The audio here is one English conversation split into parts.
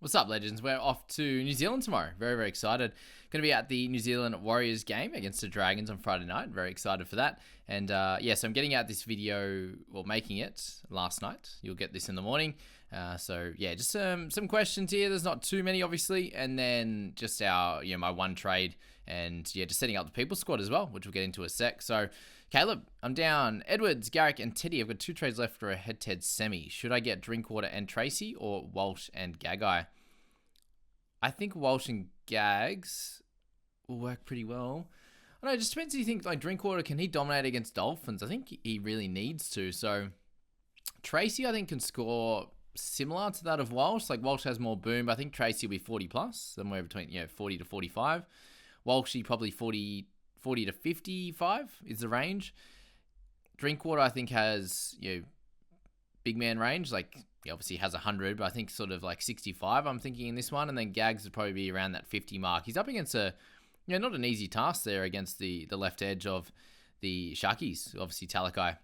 What's up, legends? We're off to New Zealand tomorrow. Very, very excited. Going to be at the New Zealand Warriors game against the Dragons on Friday night. Very excited for that. And so I'm getting out this video, or making it last night. You'll get this in the morning. Just some questions here. There's not too many, obviously. And then just my one trade and just setting up the people squad as well, which we'll get into a sec. So, Caleb, I'm down. Edwards, Garrick, and Teddy. I've got 2 trades left for a head-to-head semi. Should I get Drinkwater and Tracy or Walsh and Gagai? I think Walsh and Gags will work pretty well. I don't know, it just depends if you think, like, Drinkwater, can he dominate against Dolphins? I think he really needs to. So, Tracy, I think, can score similar to that of Walsh. Like, Walsh has more boom, but I think Tracy will be 40 plus, somewhere between 40 to 45. Walshy probably 40 to 55 is the range. Drinkwater, I think, has big man range. Like, he obviously has 100, but I think sort of like 65, I'm thinking, in this one. And then Gags would probably be around that 50 mark. He's up against not an easy task there against the left edge of the Sharkies. Obviously, Talakai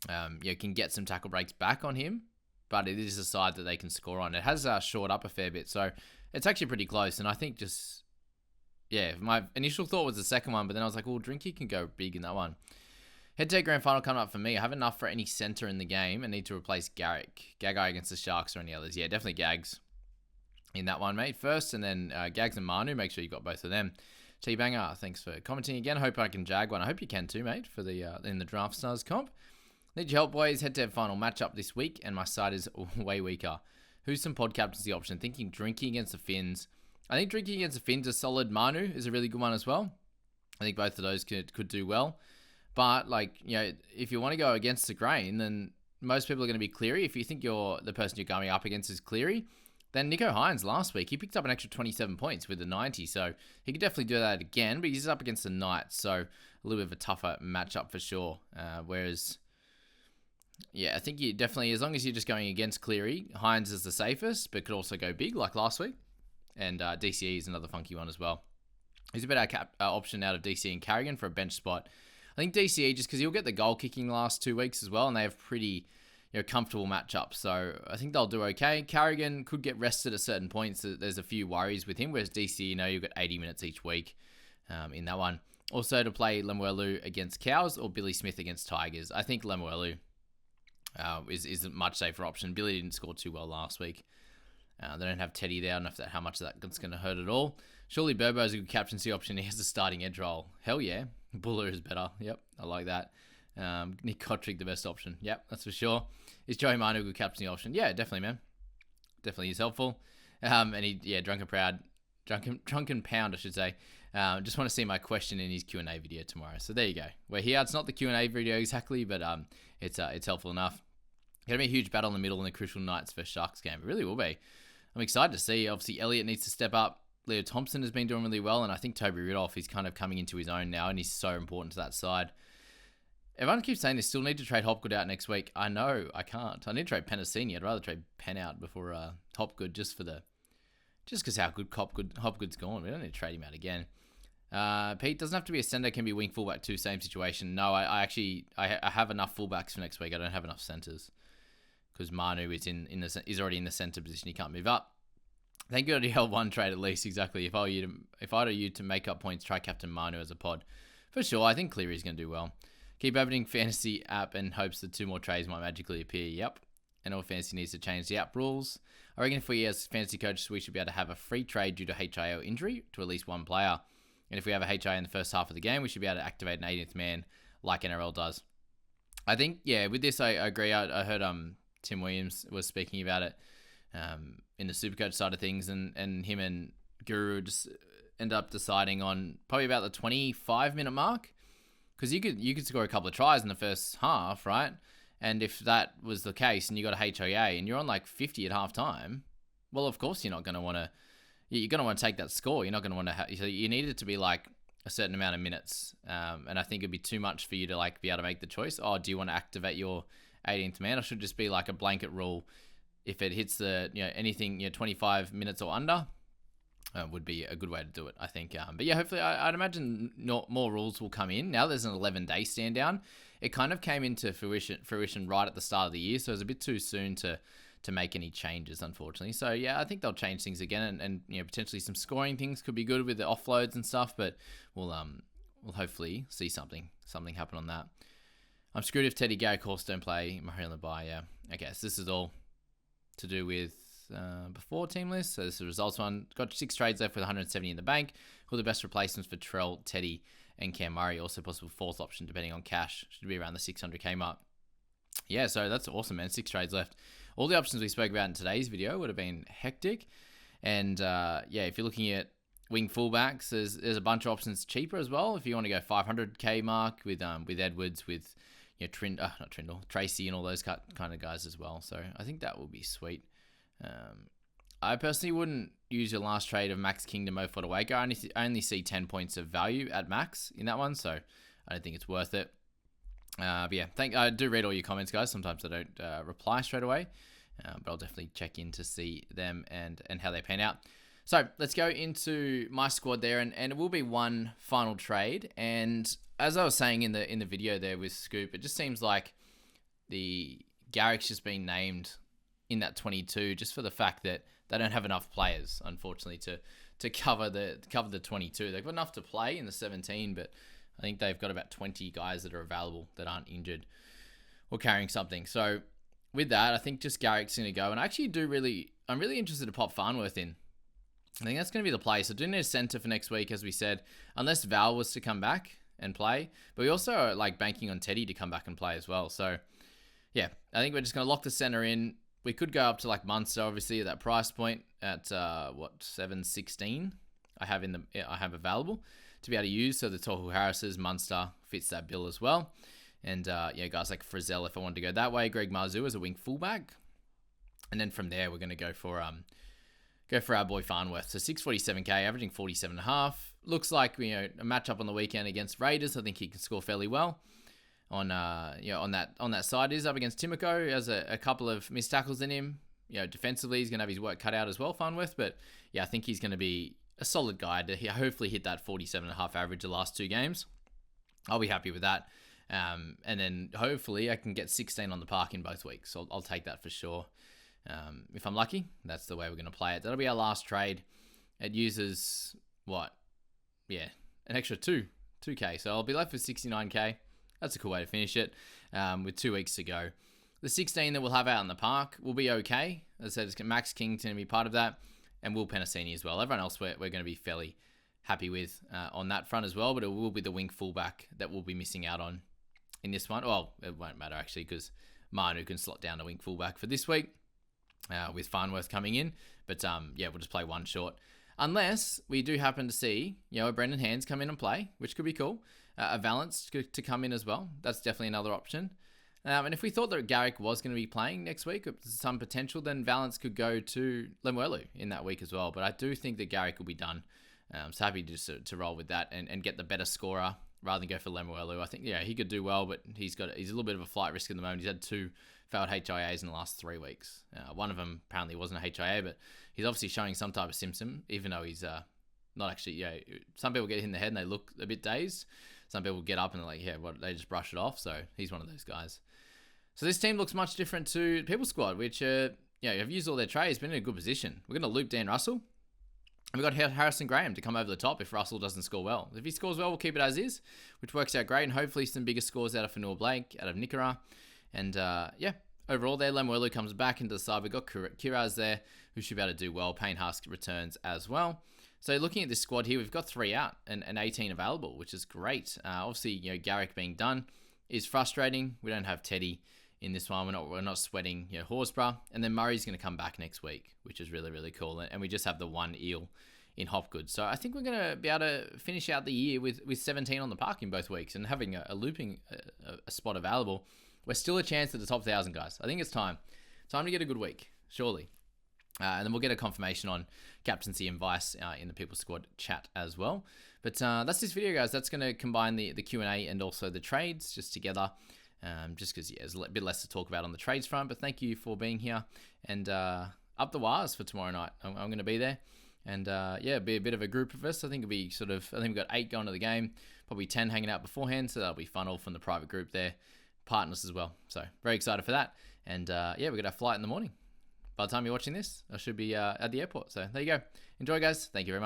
can get some tackle breaks back on him, but it is a side that they can score on. It has short up a fair bit, so it's actually pretty close. And I think my initial thought was the second one, but then I was like, well, Drinky can go big in that one. Head-to-head grand final coming up for me. I have enough for any centre in the game and need to replace Gagai against the Sharks or any others. Yeah, definitely Gags in that one, mate, first. And then Gags and Manu, make sure you got both of them. T-Banger, thanks for commenting again. Hope I can jag one. I hope you can too, mate, for the in the Draft Stars comp. Need your help, boys. Head-to-head final matchup this week, and my side is way weaker. Who's some pod captaincy option? Thinking Drinky against the Finns. I think Drinky against the Finns is solid. Manu is a really good one as well. I think both of those could do well. But, if you want to go against the grain, then most people are going to be Cleary. If you think the person you're going up against is Cleary, then Nico Hines last week, he picked up an extra 27 points with the 90. So he could definitely do that again, but he's up against the Knights. So a little bit of a tougher matchup for sure. I think you definitely, as long as you're just going against Cleary, Hines is the safest, but could also go big like last week. And DCE is another funky one as well. He's a better option out of DCE and Carrigan for a bench spot. I think DCE, just because he'll get the goal kicking the last 2 weeks as well, and they have pretty comfortable matchups. So I think they'll do okay. Carrigan could get rested at certain points. There's a few worries with him, whereas DCE, you've got 80 minutes each week in that one. Also to play Lemuelu against Cows or Billy Smith against Tigers. I think Lemuelu is a much safer option. Billy didn't score too well last week. They don't have Teddy there. I don't know how much that's going to hurt at all. Surely Burbo is a good captaincy option. He has a starting edge role. Hell yeah. Buller is better. Yep, I like that. Nick Kotrick, the best option. Yep, that's for sure. Is Joey Manu a good captaincy option? Yeah, definitely, man. Definitely is helpful. Drunken Pound, I should say. Just want to see my question in his Q&A video tomorrow. So there you go. We're here. It's not the Q&A video exactly, but it's helpful enough. Going to be a huge battle in the middle in the crucial Knights vs Sharks game. It really will be. I'm excited to see. Obviously, Elliott needs to step up. Leo Thompson has been doing really well, and I think Toby Ridolph is kind of coming into his own now, and he's so important to that side. Everyone keeps saying they still need to trade Hopgood out next week. I know, I can't. I need to trade Penasini. I'd rather trade Penn out before Hopgood just because how good Hopgood's gone. We don't need to trade him out again. Pete, doesn't have to be a centre, can be wing fullback too, same situation. No, I have enough fullbacks for next week. I don't have enough centres because Manu is already in the centre position. He can't move up. Thank God he held one trade at least, exactly. If I were you to make up points, try Captain Manu as a pod. For sure, I think Cleary's going to do well. Keep opening fantasy app and hopes that 2 more trades might magically appear. Yep. And all fantasy needs to change the app rules. I reckon if we as fantasy coaches, we should be able to have a free trade due to HIA or injury to at least one player. And if we have a HIA in the first half of the game, we should be able to activate an 18th man like NRL does. I think, with this, I agree. I heard Tim Williams was speaking about it. In the Supercoach side of things, and him and Guru just end up deciding on probably about the 25-minute mark, because you could score a couple of tries in the first half, right? And if that was the case, and you got a HIA and you're on like 50 at halftime, well, of course you're not going to want to. You're going to want to take that score. You're not going to want to. So you need it to be like a certain amount of minutes, and I think it'd be too much for you to like be able to make the choice. Oh, do you want to activate your 18th man, or should it just be like a blanket rule? If it hits the, anything, 25 minutes or under, would be a good way to do it, I think. But yeah, hopefully, I'd imagine more rules will come in. Now there's an 11-day stand down. It kind of came into fruition right at the start of the year, so it was a bit too soon to to make any changes, unfortunately. So yeah, I think they'll change things again, and potentially some scoring things could be good with the offloads and stuff. But we'll hopefully see something happen on that. I'm screwed if Teddy, Garrick Horse don't play Murray on the bye. Yeah, okay. So this is all to do with before team list. So this is the results one. Got 6 trades left with 170 in the bank. Who are the best replacements for Trell, Teddy, and Cam Murray? Also possible 4th option depending on cash. Should be around the 600k mark. Yeah, so that's awesome, man. 6 trades left. All the options we spoke about in today's video would have been hectic. And yeah, if you're looking at wing fullbacks, there's a bunch of options cheaper as well. If you want to go 500k mark with Edwards, with not Trindle, Tracy, and all those kind of guys as well. So I think that will be sweet. I personally wouldn't use your last trade of Max King to Mo Fodawaker. I only see 10 points of value at max in that one, so I don't think it's worth it. But yeah, I do read all your comments, guys. Sometimes I don't reply straight away, but I'll definitely check in to see them and how they pan out. So let's go into my squad there, and it will be one final trade. And as I was saying in the video there with Scoop, it just seems like the Garrick's just been named in that 22 just for the fact that they don't have enough players, unfortunately, to cover the 22. They've got enough to play in the 17, but I think they've got about 20 guys that are available that aren't injured or carrying something. So with that, I think just Garrick's going to go. And I actually I'm really interested to pop Farnworth in. I think that's going to be the play. So do need a centre for next week, as we said, unless Val was to come back and play. But we also are like banking on Teddy to come back and play as well. So yeah, I think we're just going to lock the centre in. We could go up to like Munster, obviously, at that price point at 716. I have available to be able to use. So the Tohu Harris's Munster fits that bill as well. And yeah, guys like Frizzell, if I wanted to go that way. Greg Marzu as a wing fullback. And then from there, we're going to go for our boy Farnworth. So 647k, averaging 47.5. Looks like a matchup on the weekend against Raiders. I think he can score fairly well. On that side, is up against Timoko. He has a couple of missed tackles in him. Defensively, he's going to have his work cut out as well, Farnworth. But yeah, I think he's going to be a solid guy to hopefully hit that 47.5 average the last 2 games. I'll be happy with that. And then hopefully I can get 16 on the park in both weeks. So I'll take that for sure. If I'm lucky, that's the way we're going to play it. That'll be our last trade. It uses what? Yeah, an extra 2k. So I'll be left with 69k. That's a cool way to finish it with 2 weeks to go. The 16 that we'll have out in the park will be okay. As I said, Max King to be part of that, and Will Penasini as well. Everyone else we're going to be fairly happy with on that front as well, but it will be the wing fullback that we'll be missing out on in this one. Well, it won't matter actually because Manu can slot down a wing fullback for this week with Farnworth coming in. But yeah, we'll just play one short. Unless we do happen to see, a Brendan Hands come in and play, which could be cool. A Valance to come in as well. That's definitely another option. And if we thought that Garrick was going to be playing next week, some potential, then Valance could go to Lemuelu in that week as well. But I do think that Garrick will be done. So happy just to roll with that and get the better scorer rather than go for Lemuelu. I think, yeah, he could do well, but he's a little bit of a flight risk at the moment. He's had 2 failed HIAs in the last 3 weeks. One of them apparently wasn't a HIA, but he's obviously showing some type of symptom, even though he's not actually, some people get hit in the head and they look a bit dazed. Some people get up and they're like, yeah, what? They just brush it off. So he's one of those guys. So this team looks much different to People Squad, which, have used all their trades, been in a good position. We're going to loop Dan Russell. And we've got Harrison Graham to come over the top if Russell doesn't score well. If he scores well, we'll keep it as is, which works out great. And hopefully some bigger scores out of Fanua Blake, out of Nikora. And, yeah, overall there, Lemuelu comes back into the side. We've got Kiraz there, who should be able to do well. Payne Husk returns as well. So looking at this squad here, we've got 3 out and 18 available, which is great. Obviously, Garrick being done is frustrating. We don't have Teddy in this one. We're not sweating, Horsburgh. And then Murray's going to come back next week, which is really, really cool. And we just have the 1 eel in Hopgood. So I think we're going to be able to finish out the year with 17 on the park in both weeks and having a looping a spot available. We're still a chance at the top 1,000, guys. I think it's time. Time to get a good week, surely. And then we'll get a confirmation on captaincy and vice in the People Squad chat as well. But that's this video, guys. That's going to combine the Q&A and also the trades just together. Just because, there's a bit less to talk about on the trades front. But thank you for being here. And up the wires for tomorrow night. I'm going to be there. And it'll be a bit of a group of us. I think it'll be I think we've got 8 going to the game. Probably 10 hanging out beforehand. So that'll be fun all from the private group there. Partners as well. So very excited for that. And we've got our flight in the morning. by the time you're watching this, I should be at the airport. So there you go. Enjoy, guys. Thank you very much.